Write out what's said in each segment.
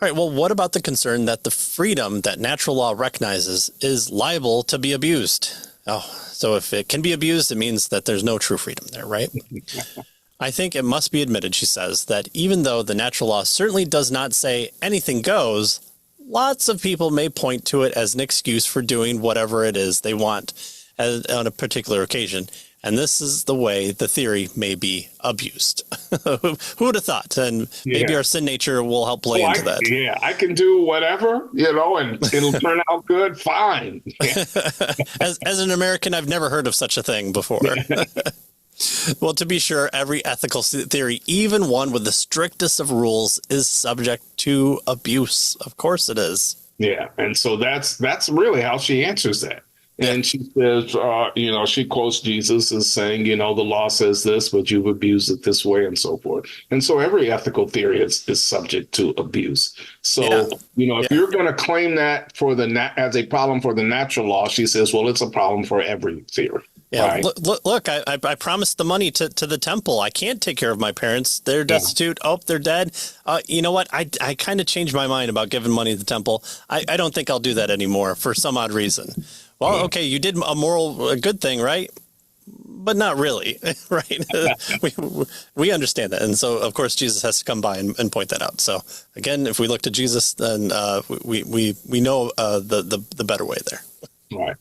All right. Well, what about the concern that the freedom that natural law recognizes is liable to be abused? Oh, so if it can be abused, it means that there's no true freedom there, right? I think it must be admitted, she says, that even though the natural law certainly does not say anything goes, lots of people may point to it as an excuse for doing whatever it is they want on a particular occasion. And this is the way the theory may be abused. Who would have thought? And maybe our sin nature will help play into that. Yeah, I can do whatever, and it'll turn out good. Fine. As an American, I've never heard of such a thing before. Well, to be sure, every ethical theory, even one with the strictest of rules, is subject to abuse. Of course it is. Yeah. And so that's really how she answers that. And she says, she quotes Jesus as saying, the law says this, but you've abused it this way and so forth. And so every ethical theory is subject to abuse. So, if you're going to claim that as a problem for the natural law, she says, well, it's a problem for every theory. Yeah. Right. Look, I promised the money to the temple. I can't take care of my parents. They're destitute. Oh, they're dead. You know what? I kind of changed my mind about giving money to the temple. I don't think I'll do that anymore for some odd reason. Well, okay, you did a good thing, right? But not really, right? we understand that. And so, of course, Jesus has to come by and point that out. So, again, if we look to Jesus, then we know the better way there. Right.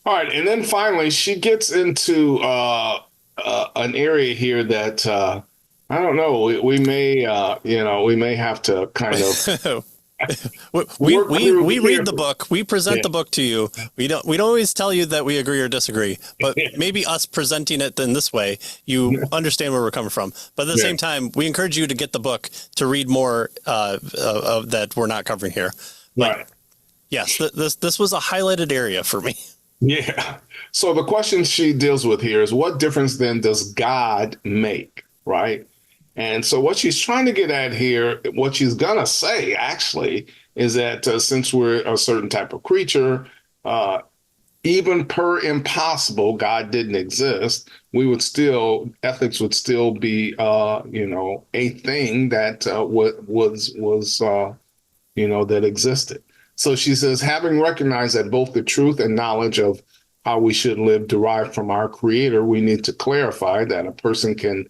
All right. And then finally, she gets into an area here that I don't know. We may have to kind of. we read the book. We present the book to you. We don't always tell you that we agree or disagree, but maybe us presenting it in this way, you understand where we're coming from. But at the same time, we encourage you to get the book to read more that we're not covering here. But right. Yes, this was a highlighted area for me. Yeah. So the question she deals with here is, what difference then does God make, right? And so what she's trying to get at here, what she's going to say, actually, is that since we're a certain type of creature, even per impossible, God didn't exist, ethics would still be, a thing that that existed. So she says, having recognized that both the truth and knowledge of how we should live derive from our Creator, we need to clarify that a person can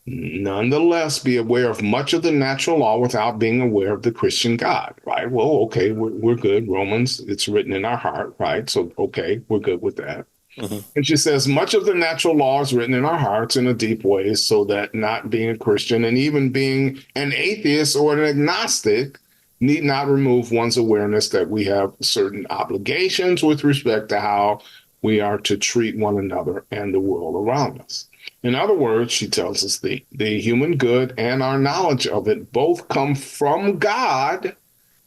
nonetheless be aware of much of the natural law without being aware of the Christian God, right? Well, okay, we're good. Romans, it's written in our heart, right? So, okay, we're good with that. Mm-hmm. And she says, much of the natural law is written in our hearts in a deep way, so that not being a Christian and even being an atheist or an agnostic need not remove one's awareness that we have certain obligations with respect to how we are to treat one another and the world around us. In other words, she tells us the human good and our knowledge of it both come from God,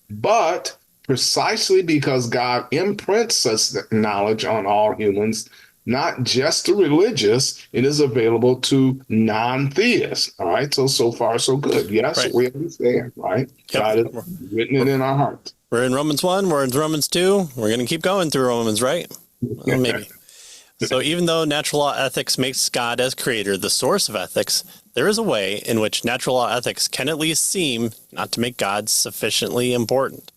but precisely because God imprints such knowledge on all humans, not just the religious, it is available to non-theists. All right. So far, so good. Yes, right. We understand, right? Yep. God has written it in our hearts. We're in Romans 1, we're in Romans 2. We're going to keep going through Romans, right? Well, maybe. So even though natural law ethics makes God as creator the source of ethics, there is a way in which natural law ethics can at least seem not to make God sufficiently important.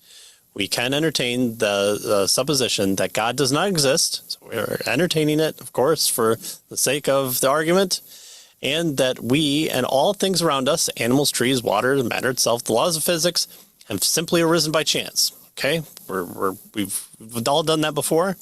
We can entertain the supposition that God does not exist. So we're entertaining it, of course, for the sake of the argument, and that we and all things around us, animals, trees, water, matter itself, the laws of physics, have simply arisen by chance. Okay, we've all done that before.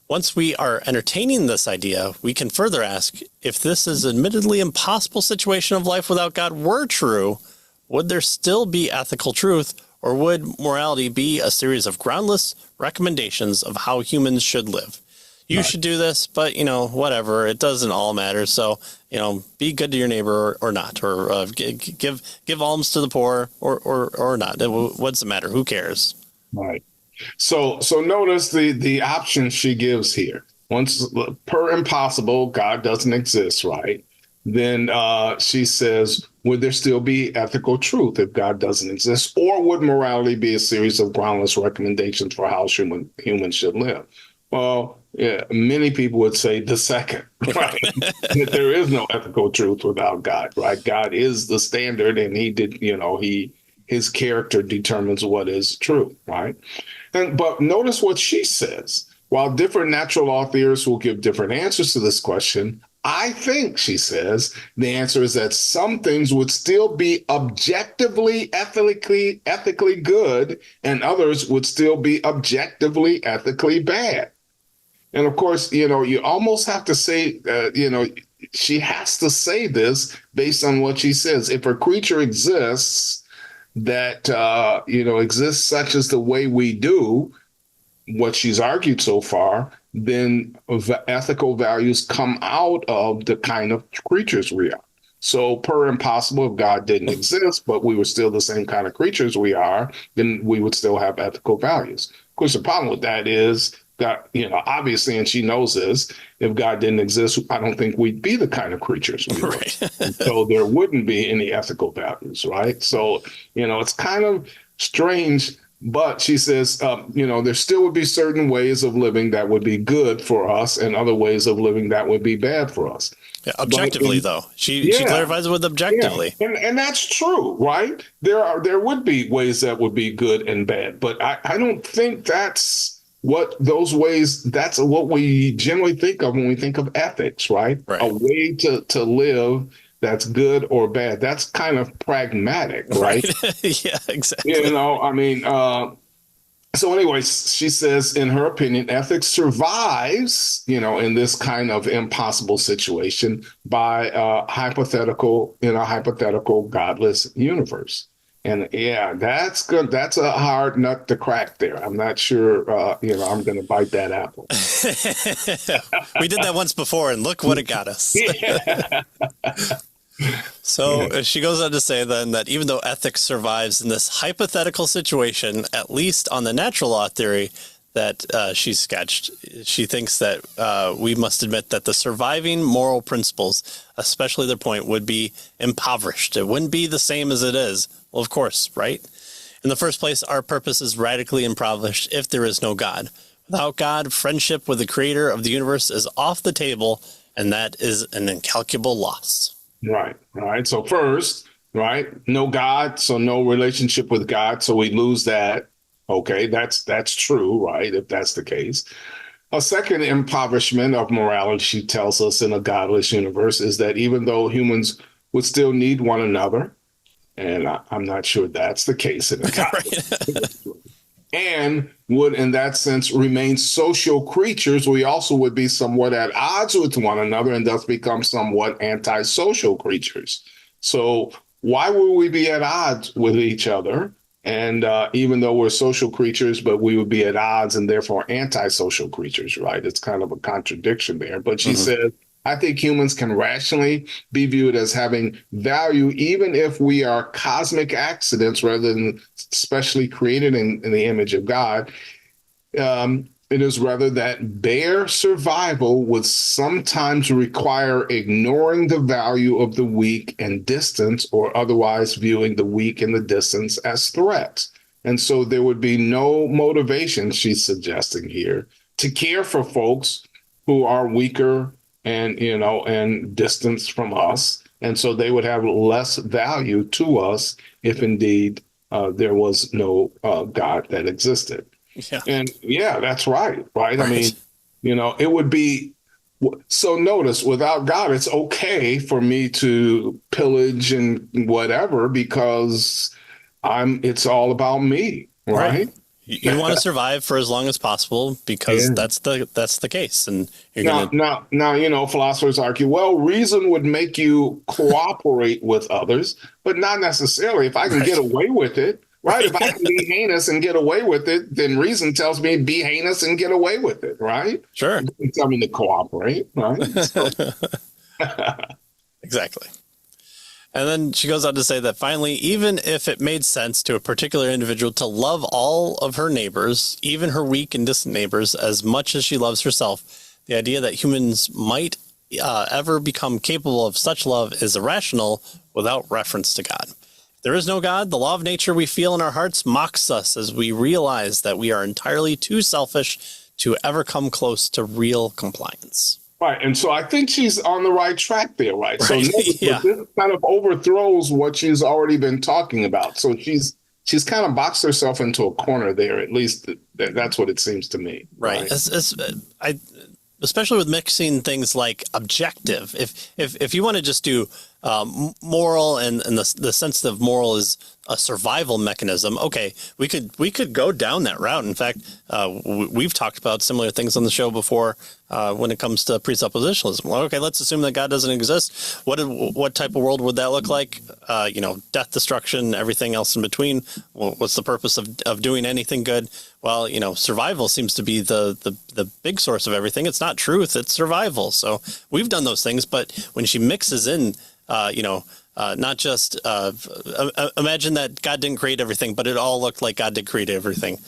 Once we are entertaining this idea, we can further ask, if this is admittedly impossible situation of life without God were true, would there still be ethical truth, or would morality be a series of groundless recommendations of how humans should live? You should do this, but, whatever, it doesn't all matter. So, be good to your neighbor or not, or give alms to the poor or not. What's the matter? Who cares? Right. So notice the options she gives here. Once per impossible, God doesn't exist, right? Then she says, would there still be ethical truth if God doesn't exist? Or would morality be a series of groundless recommendations for how humans should live? Well, yeah, many people would say the second, right? That there is no ethical truth without God, right? God is the standard, and he his character determines what is true, right? But notice what she says. While different natural law theorists will give different answers to this question, I think, she says, the answer is that some things would still be objectively, ethically good, and others would still be objectively, ethically bad. And of course, you almost have to say, she has to say this based on what she says. If a creature exists that, exists such as the way we do, what she's argued so far, then ethical values come out of the kind of creatures we are. So per impossible, if God didn't exist, but we were still the same kind of creatures we are, then we would still have ethical values. Of course, the problem with that is God, obviously, and she knows this, if God didn't exist, I don't think we'd be the kind of creatures we were. Right. So there wouldn't be any ethical values, right? So, it's kind of strange. But she says, there still would be certain ways of living that would be good for us and other ways of living that would be bad for us. Yeah, objectively, though. She clarifies it with objectively. Yeah. And that's true, right? There would be ways that would be good and bad. But I don't think that's what those ways, that's what we generally think of when we think of ethics, right? Right. A way to live that's good or bad. That's kind of pragmatic, right? Yeah, exactly. So anyways, she says, in her opinion, ethics survives, in this kind of impossible situation by in a hypothetical godless universe. And yeah, that's good. That's a hard nut to crack there. I'm not sure, I'm going to bite that apple. We did that once before, and look what it got us. Yeah. So she goes on to say then that even though ethics survives in this hypothetical situation, at least on the natural law theory that she sketched, she thinks that we must admit that the surviving moral principles, especially their point, would be impoverished. It wouldn't be the same as it is. Well, of course, right? In the first place, our purpose is radically impoverished if there is no God. Without God, friendship with the creator of the universe is off the table, and that is an incalculable loss. Right. So first, right, no God, so no relationship with God, so we lose that. Okay, that's true, right, if that's the case. A second impoverishment of morality, she tells us, in a godless universe is that even though humans would still need one another, and I'm not sure that's the case in a godless universe, and would, in that sense, remain social creatures, we also would be somewhat at odds with one another and thus become somewhat antisocial creatures. So why would we be at odds with each other? And even though we're social creatures, but we would be at odds and therefore antisocial creatures, right? It's kind of a contradiction there. But she said, I think humans can rationally be viewed as having value, even if we are cosmic accidents rather than specially created in the image of God. It is rather that bare survival would sometimes require ignoring the value of the weak and distance, or otherwise viewing the weak and the distance as threats. And so there would be no motivation, she's suggesting here, to care for folks who are weaker and distance from us. And so they would have less value to us if indeed there was no God that existed. Yeah. And yeah, that's right. I mean, it would be, so notice, without God, it's okay for me to pillage and whatever, because it's all about me, right? You want to survive for as long as possible because that's the case. And now, philosophers argue, well, reason would make you cooperate with others, but not necessarily. If I can get away with it, right? If I can be heinous and get away with it, then reason tells me be heinous and get away with it, right? Sure. It doesn't tell me to cooperate, right? So. Exactly. And then she goes on to say that finally, even if it made sense to a particular individual to love all of her neighbors, even her weak and distant neighbors, as much as she loves herself, the idea that humans might ever become capable of such love is irrational without reference to God. If there is no God, the law of nature we feel in our hearts mocks us as we realize that we are entirely too selfish to ever come close to real compliance. Right. And so I think she's on the right track there, right? So this kind of overthrows what she's already been talking about. So she's she's kind of boxed herself into a corner there. At least that's what it seems to me. Right. Especially with mixing things like objective. If you want to just do moral, and the sense of moral is a survival mechanism, okay, we could go down that route. In fact, we've talked about similar things on the show before when it comes to presuppositionalism. Well, okay, let's assume that God doesn't exist. What type of world would that look like? Death, destruction, everything else in between. Well, what's the purpose of doing anything good? Well, survival seems to be the big source of everything. It's not truth, it's survival. So we've done those things, but when she mixes in, not just imagine that God didn't create everything, but it all looked like God did create everything.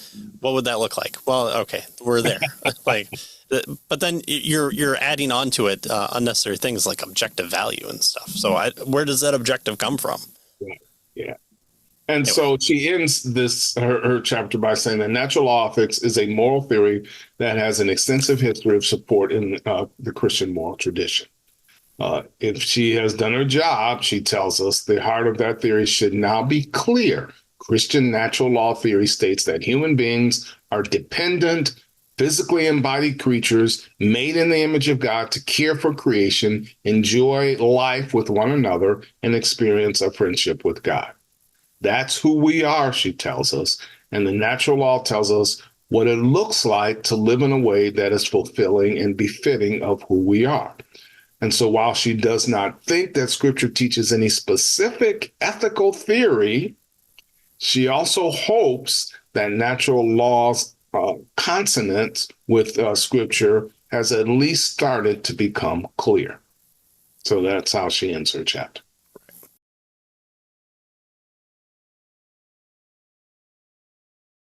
What would that look like? Well, okay, we're there. But then you're adding on to it unnecessary things like objective value and stuff. So where does that objective come from? Yeah. And so she ends her chapter by saying that natural law ethics is a moral theory that has an extensive history of support in the Christian moral tradition. If she has done her job, she tells us, the heart of that theory should now be clear. Christian natural law theory states that human beings are dependent, physically embodied creatures made in the image of God to care for creation, enjoy life with one another, and experience a friendship with God. That's who we are, she tells us. And the natural law tells us what it looks like to live in a way that is fulfilling and befitting of who we are. And so while she does not think that Scripture teaches any specific ethical theory, she also hopes that natural law's consonance with Scripture has at least started to become clear. So that's how she ends her chapter.